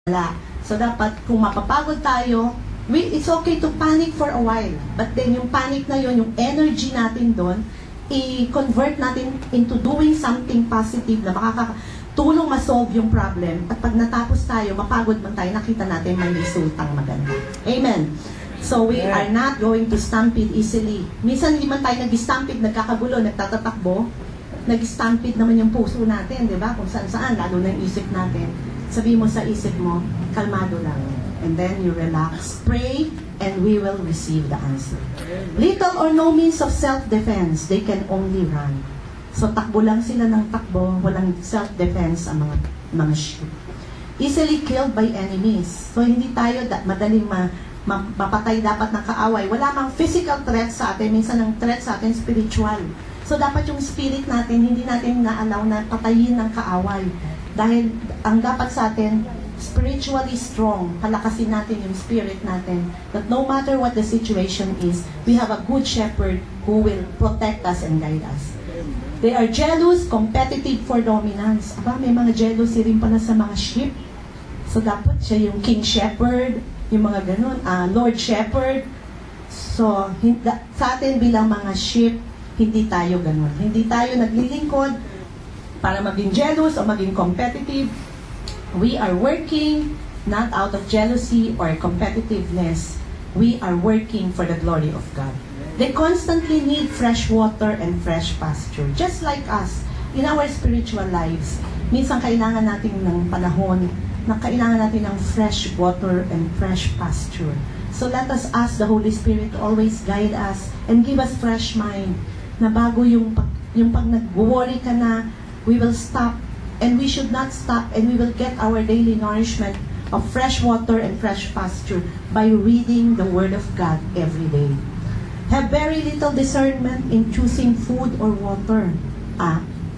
wala. So, dapat, kung mapapagod tayo, it's okay to panic for a while. But then, yung panic na yun, yung energy natin doon, i-convert natin into doing something positive na makakatulong ma-solve yung problem. At pag natapos tayo, mapagod man tayo, nakita natin may resultang maganda. Amen. So, we are not going to stampede easily. Minsan, hindi man tayo nag-stampede, nagkakagulo, nagtatatakbo. Nag-stampede naman yung puso natin, di ba? Kung saan-saan, lalo na yung isip natin. Sabi mo sa isip mo, kalmado lang. And then you relax, pray, and we will receive the answer. Little or no means of self-defense, they can only run. So takbo lang sila ng takbo, walang self-defense ang mga sheep. Easily killed by enemies. So hindi tayo madaling mapatay dapat ng kaaway. Wala mang physical threat sa atin, minsan ang threat sa atin spiritual. So dapat yung spirit natin, hindi natin na-allow na patayin ng kaaway. Dahil ang dapat sa atin, spiritually strong, palakasin natin yung spirit natin. That no matter what the situation is, we have a good shepherd who will protect us and guide us. They are jealous, competitive for dominance. Aba, may mga jealousy rin pala sa mga sheep. So dapat siya yung king shepherd, yung mga ganun, lord shepherd. So, sa atin bilang mga sheep, hindi tayo ganun. Hindi tayo naglilingkod para maging jealous o maging competitive. We are working not out of jealousy or competitiveness. We are working for the glory of God. They constantly need fresh water and fresh pasture. Just like us, in our spiritual lives, minsan kailangan natin ng panahon na kailangan natin ng fresh water and fresh pasture. So let us ask the Holy Spirit to always guide us and give us fresh mind na bago yung pag nag-worry ka na, we will stop, and we should not stop, and we will get our daily nourishment of fresh water and fresh pasture by reading the Word of God every day. Have very little discernment in choosing food or water.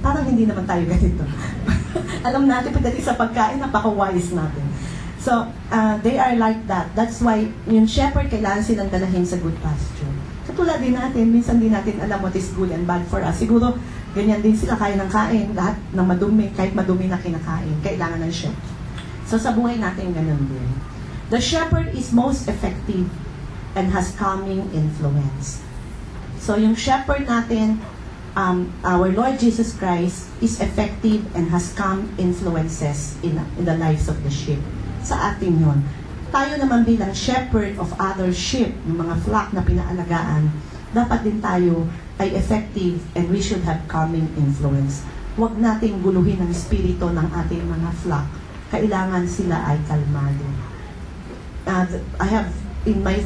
Parang hindi naman tayo ganito. Alam natin pagdating sa pagkain, napaka-wise natin. So, they are like that. That's why yung shepherd, kailangan silang dalahin sa good pasture. Katulad din natin, minsan din natin alam what is good and bad for us. Siguro, ganyan din sila, kain ng kain, lahat ng madumi, kahit madumi na kinakain, kailangan ng shepherd. So sa buhay natin, ganun din. The shepherd is most effective and has calming influence. So yung shepherd natin, our Lord Jesus Christ, is effective and has calm influences in the lives of the sheep. Sa atin yun. Tayo naman bilang shepherd of other sheep, yung mga flock na pinaalagaan, dapat din tayo ay effective and we should have calming influence. Huwag nating guluhin ang spirito ng ating mga flock. Kailangan sila ay kalmado. I have, in my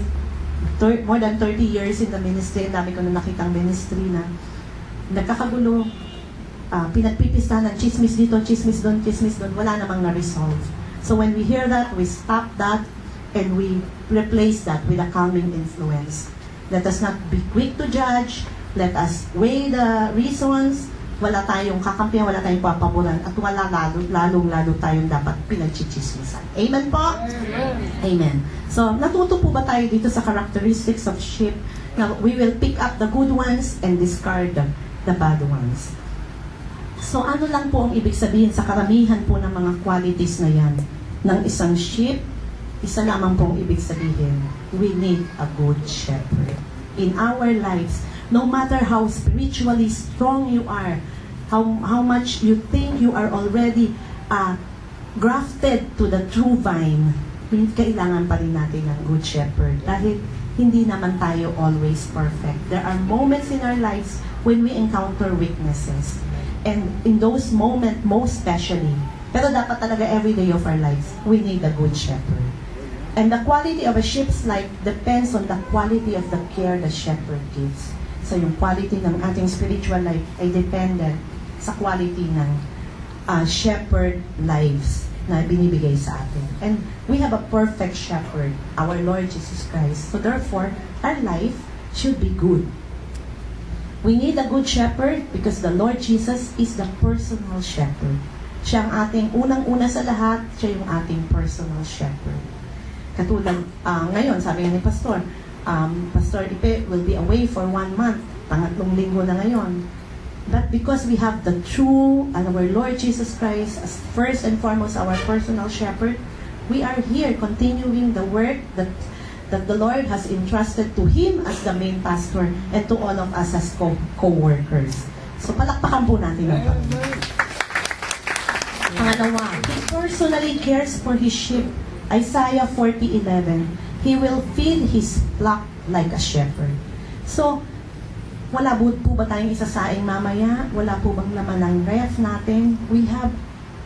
more than 30 years in the ministry, dami ko na nakitang ministry na nagkakagulo, pinagpipistahan ng chismis dito, chismis doon, wala namang na-resolve. So when we hear that, we stop that and we replace that with a calming influence. Let us not be quick to judge. Let us weigh the reasons. Wala tayong kakampihan, wala tayong papaboran, at wala lalong-lalo tayong dapat pinagchichismisan. Amen po? Amen. So, natuto po ba tayo dito sa characteristics of sheep? Now, we will pick up the good ones and discard the bad ones. So, ano lang po ang ibig sabihin sa karamihan po ng mga qualities na yan ng isang sheep? Isa lamang pong ibig sabihin, we need a good shepherd. In our lives, no matter how spiritually strong you are, how much you think you are already grafted to the true vine, kailangan pa rin natin ng good shepherd. Dahil hindi naman tayo always perfect. There are moments in our lives when we encounter weaknesses. And in those moments, most especially, pero dapat talaga every day of our lives, we need a good shepherd. And the quality of a sheep's life depends on the quality of the care the shepherd gives. So yung quality ng ating spiritual life ay dependent sa quality ng shepherd lives na binibigay sa atin. And we have a perfect shepherd, our Lord Jesus Christ. So therefore, our life should be good. We need a good shepherd because the Lord Jesus is the personal shepherd. Siya ang ating unang-una sa lahat, siya yung ating personal shepherd. Katulad, ngayon, sabi nga ni Pastor, Pastor Ipe will be away for 1 month. Pangatlong linggo na ngayon. But because we have the true and our Lord Jesus Christ as first and foremost our personal shepherd, We are here continuing the work that the Lord has entrusted to him as the main pastor and to all of us as co-workers. So palakpakan po natin ang Panginoon. Pangalawa, he personally cares for his sheep. Isaiah 40:11. He will feed his flock like a shepherd. So, wala po ba tayong isasaing mamaya? Wala po bang laman ng ref natin? We have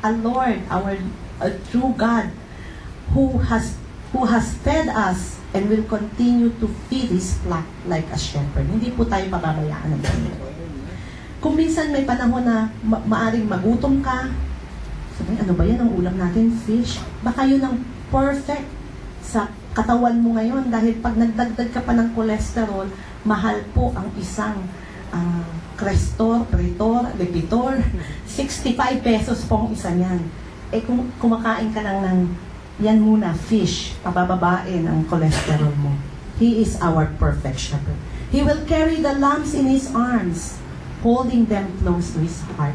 a Lord, a true God, who has fed us and will continue to feed his flock like a shepherd. Hindi po tayo pababayaan ng Panginoon. Kung minsan may panahon na maaring magutom ka, sabi, ano ba yan ang ulam natin? Fish. Baka yun ang perfect sa katawan mo ngayon dahil pag nagdagdag ka pa ng cholesterol, mahal po ang isang Crestor, Pretor, Lepitor. 65 pesos po ang isa niyan. Eh kung kumakain ka lang ng yan muna, fish, pabababain ang cholesterol mo. He is our perfect shepherd. He will carry the lambs in his arms, holding them close to his heart.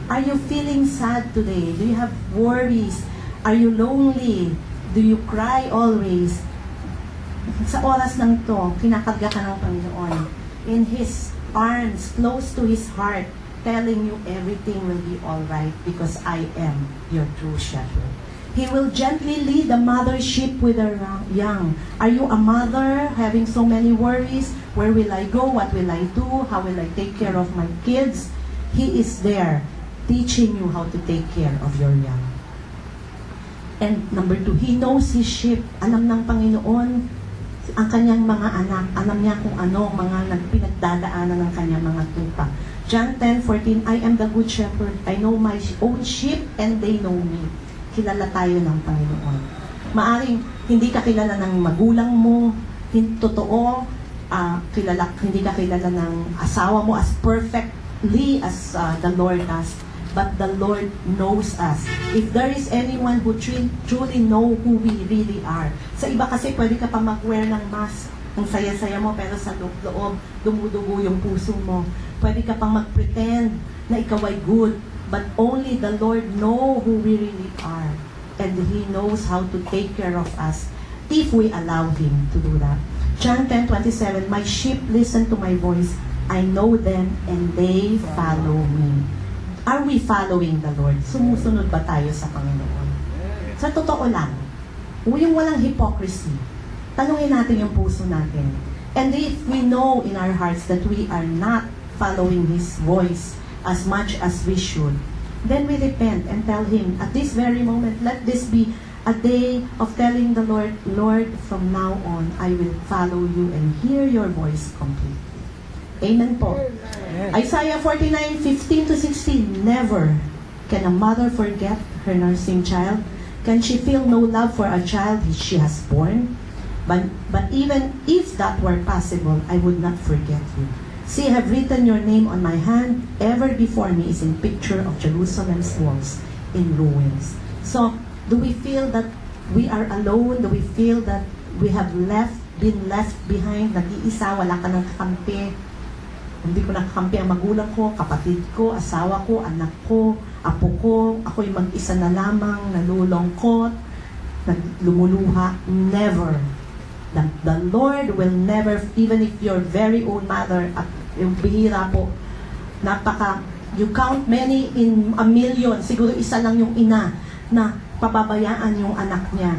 Are you feeling sad today? Do you have worries? Are you lonely? Do you cry always? Sa oras ng to, kinakarga ka ng Panginoon. In his arms, close to his heart, telling you everything will be alright because I am your true shepherd. He will gently lead the mother sheep with her young. Are you a mother having so many worries? Where will I go? What will I do? How will I take care of my kids? He is there teaching you how to take care of your young. And number 2, he knows his sheep. Alam ng Panginoon ang kanyang mga anak. Alam niya kung ano mga pinagdadaanan ng kanyang mga tupa. John 10:14, I am the good shepherd. I know my own sheep and they know me. Kilala tayo ng Panginoon. Maaring hindi ka kilala ng magulang mo, totoo, hindi ka kilala ng asawa mo as perfectly as the Lord does. But the Lord knows us. If there is anyone who truly know who we really are. Sa iba kasi pwede ka pa mag-wear ng mask. Ang saya-saya mo pero sa loob-loob, dumudugo yung puso mo. Pwede ka pang mag-pretend na ikaw ay good. But only the Lord know who we really are. And He knows how to take care of us if we allow Him to do that. John 10:27, my sheep listen to my voice. I know them and they follow me. Are we following the Lord? Sumusunod ba tayo sa Panginoon? Sa totoo lang, yung walang hypocrisy, tanungin natin yung puso natin. And if we know in our hearts that we are not following His voice as much as we should, then we repent and tell Him, at this very moment, let this be a day of telling the Lord, Lord, from now on, I will follow you and hear your voice completely. Amen po. Isaiah 49:15-16, never can a mother forget her nursing child. Can she feel no love for a child she has born? But even if that were possible, I would not forget you. See, I have written your name on my hand. Ever before me is in picture of Jerusalem's walls in ruins. So, do we feel that we are alone? Do we feel that we have been left behind? Nag-iisa, wala ka ng kakampi. Hindi ko nakakampi ang magulang ko, kapatid ko, asawa ko, anak ko, apo ko. Ako'y mag-isa na lamang, nalulungkot, lumuluha. Never. The Lord will never, even if your very own mother, at yung bihira po, you count many in a million, siguro isa lang yung ina na pababayaan yung anak niya.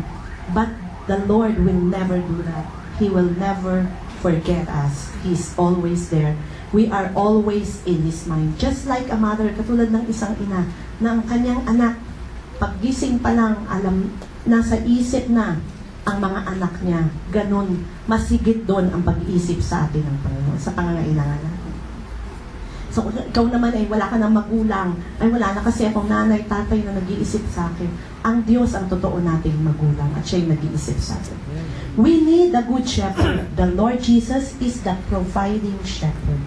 But the Lord will never do that. He will never forget us. He's always there. We are always in His mind. Just like a mother, katulad ng isang ina, na ang kanyang anak, paggising pa lang, alam, nasa isip na ang mga anak niya. Ganun, masigit doon ang pag-iisip sa atin ng Panginoon, sa pangangailangan natin. So, kung ikaw naman ay wala ka ng magulang, ay wala na kasi akong nanay, tatay na nag-iisip sa akin. Ang Diyos ang totoo nating magulang at siya'y nag-iisip sa atin. We need the good shepherd. The Lord Jesus is the providing shepherd.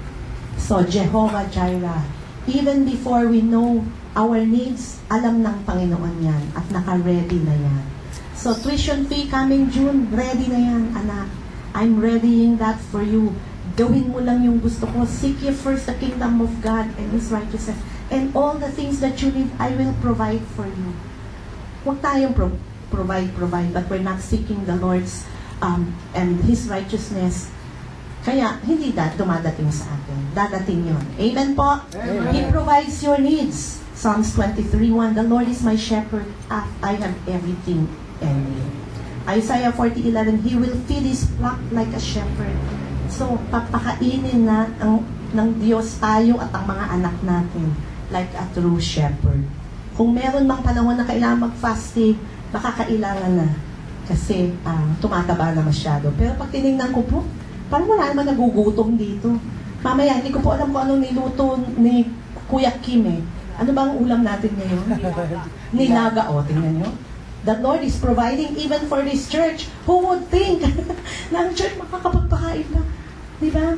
So, Jehovah Jireh, even before we know our needs, alam ng Panginoon yan at naka-ready na yan. So, tuition fee coming June, ready na yan, anak. I'm readying that for you. Gawin mo lang yung gusto ko. Seek ye first the kingdom of God and His righteousness. And all the things that you need, I will provide for you. Huwag tayong provide, but we're not seeking the Lord's and His righteousness. Kaya, hindi dumadating sa atin. Dadating yun. Amen po? Amen. He provides your needs. Psalms 23:1, the Lord is my shepherd. I have everything I need. Isaiah 40:11, He will feed His flock like a shepherd. So, papakainin na ng Diyos tayo at ang mga anak natin like a true shepherd. Kung meron mang panahon na kailangan mag-fasting, baka kailangan na. Kasi tumataba na masyado. Pero pag tinignan ko po, parang wala naman nagugutom dito. Mamaya, hindi ko po alam kung anong niluto ni Kuya Kim eh. Ano ba ang ulam natin ngayon? Nilaga. O, tingnan nyo. The Lord is providing even for this church. Who would think na ang church makakapagpakain pa? Diba?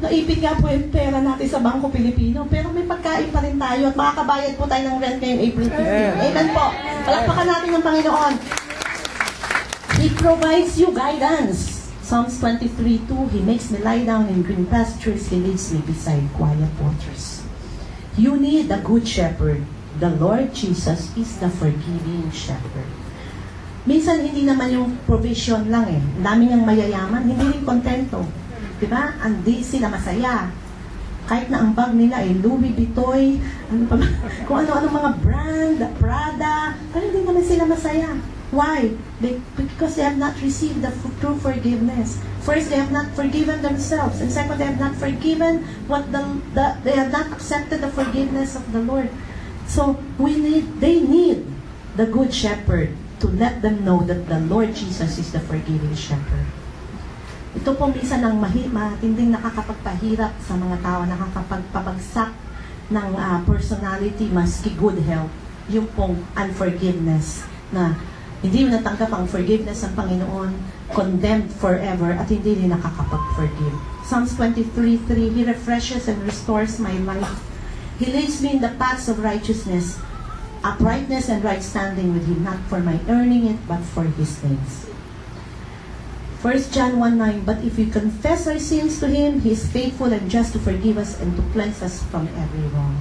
Naipit nga po yung pera natin sa Bangko Pilipino, pero may pagkain pa rin tayo at makakabayad po tayo ng rent ngayong April 15. Amen po. Palakpakan natin ng Panginoon. He provides you guidance. Psalms 23:2, He makes me lie down in green pastures. He leads me beside quiet waters. You need a good shepherd. The Lord Jesus is the forgiving shepherd. Minsan hindi naman yung provision lang eh. Dami niyang mayayaman, hindi rin kontento. Diba? Hindi sila masaya. Kahit na ang bag nila ay Louis Vuitton, kung ano-ano mga brand, Prada, pero hindi naman sila masaya. Why? Because they have not received the true forgiveness. First, they have not forgiven themselves. And second, they have not forgiven they have not accepted the forgiveness of the Lord. So, they need the good shepherd to let them know that the Lord Jesus is the forgiving shepherd. Ito po minsan ang matinding nakakapagpahirap sa mga tao, nakakapagpabagsak ng personality maski good health, yung pong unforgiveness na hindi mo natanggap ang forgiveness ng Panginoon, condemned forever, at hindi rin nakakapag-forgive. Psalms 23:3, He refreshes and restores my life. He leads me in the paths of righteousness, uprightness and right standing with Him, not for my earning it, but for His name's. 1 John 1:9, but if we confess our sins to Him, He is faithful and just to forgive us and to cleanse us from every wrong.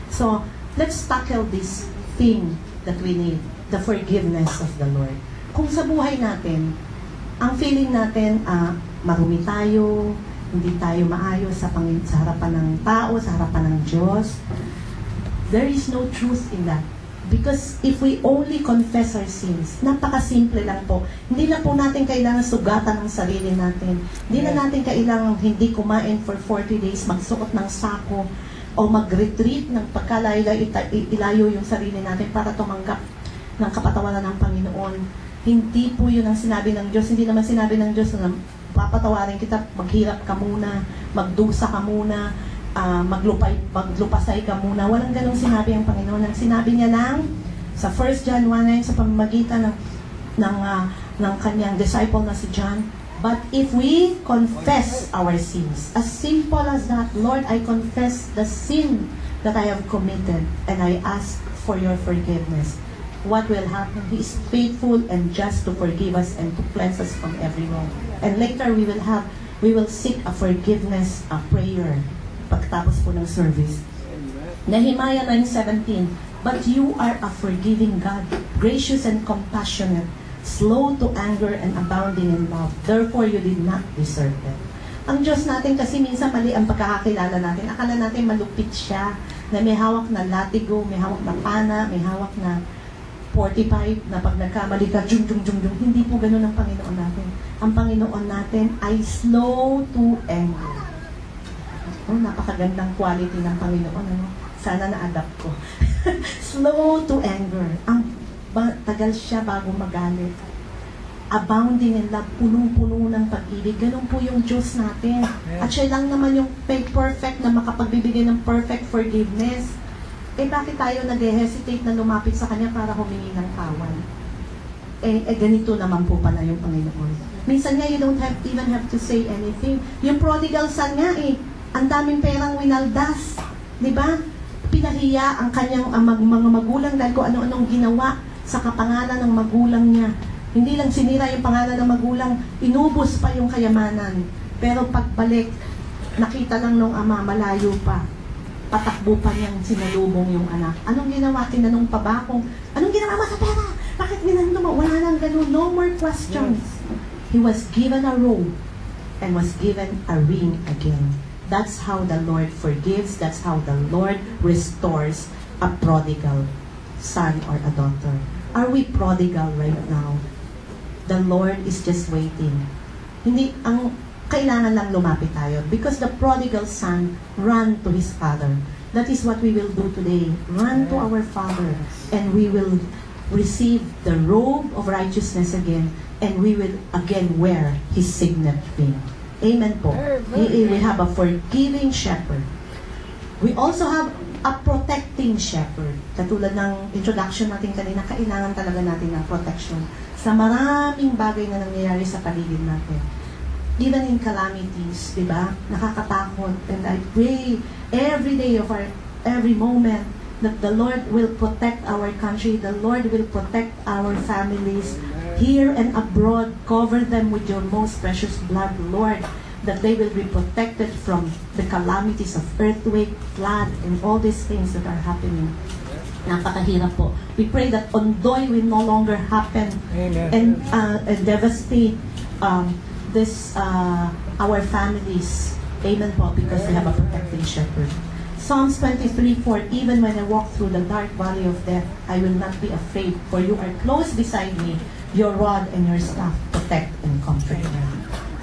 So, let's tackle this thing that we need, the forgiveness of the Lord. Kung sa buhay natin, ang feeling natin, marumi tayo, hindi tayo maayos sa harapan ng tao, sa harapan ng Diyos, there is no truth in that. Because if we only confess our sins, napakasimple lang po. Hindi na po natin kailangan sugatan ng sarili natin. Hindi na natin kailangan hindi kumain for 40 days, magsuot ng sako, o mag-retreat ng pagkalayo yung sarili natin para tumanggap ng kapatawaran ng Panginoon. Hindi po yun ang sinabi ng Diyos. Hindi naman sinabi ng Diyos na papatawarin kita, maghirap ka muna, magdusa ka muna, maglupasay ka muna. Walang ganong sinabi ang Panginoon. Ang sinabi niya lang sa 1 John 1:9 sa pamamagitan ng kanyang disciple na si John, but if we confess our sins, as simple as that, Lord, I confess the sin that I have committed and I ask for your forgiveness. What will happen? He is faithful and just to forgive us and to cleanse us from every wrong. And later we will seek a forgiveness, a prayer pagtapos po ng service. Nehemiah 9:17, but you are a forgiving God, gracious and compassionate, slow to anger and abounding in love. Therefore, you did not deserve it. Ang Diyos natin kasi minsan mali ang pagkakakilala natin. Akala natin malupit siya, na may hawak na latigo, may hawak na pana, may hawak na 45, na pag nagkamali ka, jung. Hindi po ganun ang Panginoon natin. Ang Panginoon natin ay slow to anger. Oh, napakagandang quality ng Panginoon. Ano? Sana na-adapt ko. Slow to anger. Tagal siya bago magalit. Abounding in love. Punong-puno ng pag-ibig. Ganun po yung Diyos natin. At siya lang naman yung perfect na makapagbibigay ng perfect forgiveness. Bakit tayo nag-hesitate na lumapit sa Kanya para humingi ng kawan? Ganito naman po pala yung Panginoon. Minsan nga, you don't even have to say anything. Yung prodigal son nga ang daming perang winaldas. Diba? Pinahiya ang kanyang mga magulang dahil kung ano-anong ginawa sa kapangalan ng magulang niya. Hindi lang sinira yung pangalan ng magulang, inubos pa yung kayamanan. Pero pagbalik, nakita lang nung ama, malayo pa. Patakbo pa niyang sinalubong yung anak. Anong ginawa? Tinanong pa ba kung, anong ginawa mo sa pera? Bakit ginanto mo? Wala nang ganun. No more questions. He was given a robe and was given a ring again. That's how the Lord forgives. That's how the Lord restores a prodigal son or a daughter. Are we prodigal right now? The Lord is just waiting. Hindi, ang kailangan lang lumapit tayo. Because the prodigal son ran to his father. That is what we will do today. Run to our Father. And we will receive the robe of righteousness again. And we will again wear His signet ring. Amen po. We have a forgiving shepherd. We also have a protecting shepherd. Katulad ng introduction natin kanina, kailangan talaga natin ng protection sa maraming bagay na nangyayari sa paligid natin. Even in calamities, di ba? Nakakatakot. And I pray every day of every moment that the Lord will protect our country, the Lord will protect our families here and abroad. Cover them with your most precious blood, Lord, that they will be protected from the calamities of earthquake, flood, and all these things that are happening. Napakahirap po. We pray that Ondoy will no longer happen. Amen. And devastate our families. Amen po, because we have a protecting shepherd. Psalms 23:4, even when I walk through the dark valley of death, I will not be afraid, for you are close beside me. Your rod and your staff protect and comfort me.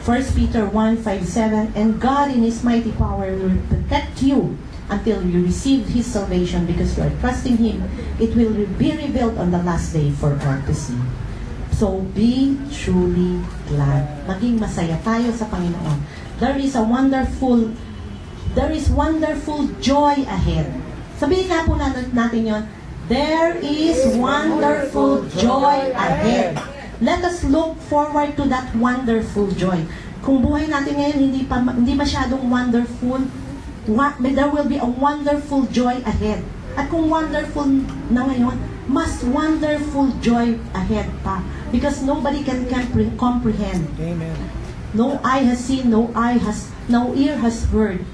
1 Peter 1:5-7, and God in His mighty power will protect you until you receive His salvation, because you are trusting Him. It will be revealed on the last day for all to see. So be truly glad. Maging masaya tayo sa Panginoon. There is wonderful joy ahead. Sabihin nga po natin yon. There is wonderful joy ahead. Let us look forward to that wonderful joy. Kung buhay natin ngayon hindi masyadong wonderful, there will be a wonderful joy ahead. At kung wonderful na ngayon, mas wonderful joy ahead pa. Because nobody can comprehend. Amen. No eye has seen, no ear has heard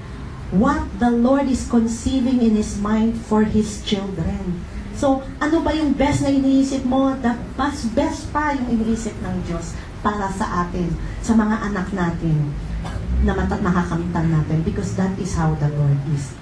what the Lord is conceiving in His mind for His children. So, ano ba yung best na iniisip mo? The best pa yung iniisip ng Diyos para sa atin, sa mga anak natin, na nakakamtan natin, because that is how the Lord is.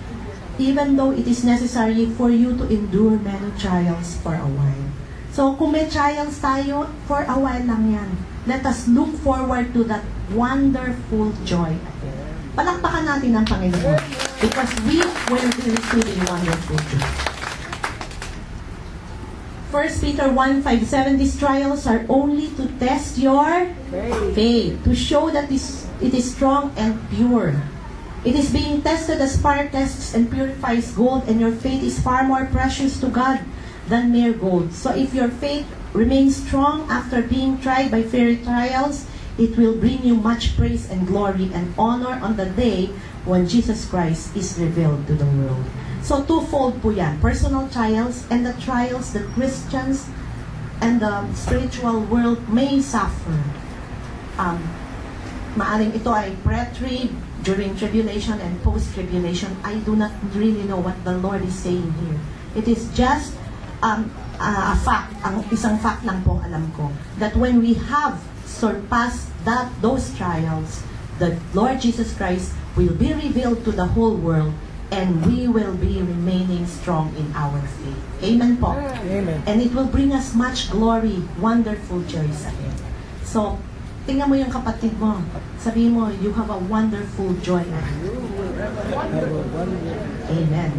Even though it is necessary for you to endure many trials for a while. So, kung may trials tayo, for a while lang yan. Let us look forward to that wonderful joy ahead. Palakpakan natin ang Panginoon, because we will be receiving wonderful joy. 1 Peter 1:5-7, these trials are only to test your faith, to show that it is strong and pure. It is being tested as fire tests and purifies gold, and your faith is far more precious to God than mere gold. So if your faith remains strong after being tried by fiery trials, it will bring you much praise and glory and honor on the day when Jesus Christ is revealed to the world. So twofold po yan. Personal trials and the trials that Christians and the spiritual world may suffer. Maaring ito ay pre-trib, during tribulation, and post-tribulation. I do not really know what the Lord is saying here. It is just a fact, isang fact lang po alam ko, that when we have surpassed those trials, the Lord Jesus Christ will be revealed to the whole world, and we will be remaining strong in our faith. Amen po. Amen. And it will bring us much glory, wonderful joys ahead. So, tingnan mo yung kapatid mo. Sabihin mo, you have a wonderful joy ahead. Amen.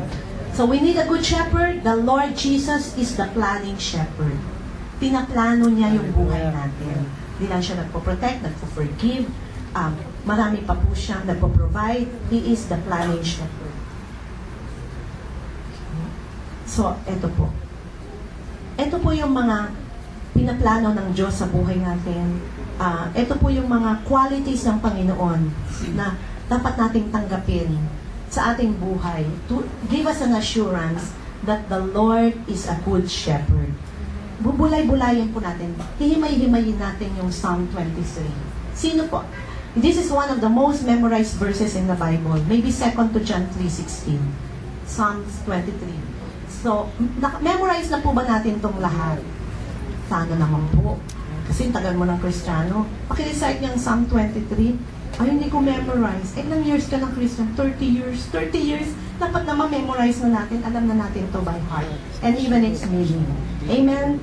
So, we need a good shepherd. The Lord Jesus is the planning shepherd. Pinaplano niya yung buhay natin. Hindi lang siya nagpo-protect, nagpo-forgive. Marami pa po siyang nagpo-provide. He is the planning shepherd. So, eto po. Ito po yung mga pinaplano ng Diyos sa buhay natin. Ito po yung mga qualities ng Panginoon na dapat nating tanggapin sa ating buhay to give us an assurance that the Lord is a good shepherd. Bubulay-bulayin po natin. Hihimay-himayin natin yung Psalm 23. Sino po? This is one of the most memorized verses in the Bible. Maybe 2 to John 3:16. Psalms 23. So, memorize na po ba natin itong lahat? Sana naman po. Kasi tagal mo ng Kristiyano. Pakirecite niyang Psalm 23. Ay, hindi ko memorize. Ilang years ka ng Christian? 30 years. 30 years. Dapat na ma-memorize na natin. Alam na natin to by heart. And even its meaning. Amen?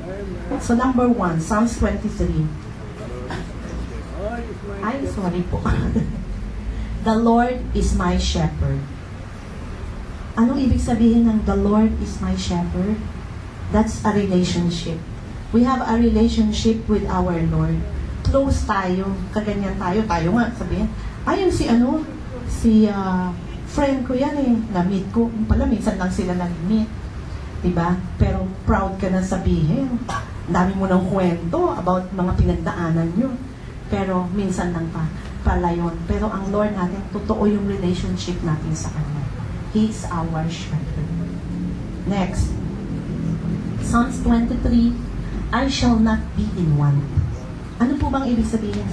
So number 1, Psalms 23. Ay, sorry po. The Lord is my shepherd. Anong ibig sabihin ng the Lord is my shepherd? That's a relationship. We have a relationship with our Lord. Close tayo. Kaganyan tayo. Tayo nga, sabihin, ayun si friend ko yan eh. Na-meet ko. Pala, minsan lang sila nag-meet. Diba? Pero proud ka na sabihin. Dami mo ng kwento about mga pinagdaanan nyo. Pero minsan lang pala yun. Pero ang Lord natin, totoo yung relationship natin sa Kanya. He is our shepherd. Next. Psalms 23, I shall not be in want. Ano po bang ibig sabihin?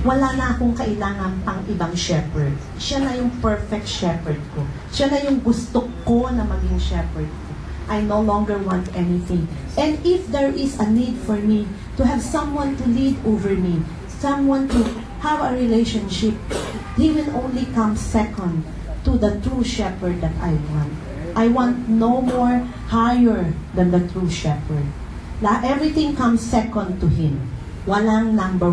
Wala na akong kailangan pang ibang shepherd. Siya na yung perfect shepherd ko. Siya na yung gusto ko na maging shepherd ko. I no longer want anything. And if there is a need for me to have someone to lead over me, someone to have a relationship, he will only come second to the true shepherd that I want. I want no more higher than the true shepherd. Everything comes second to him. Walang number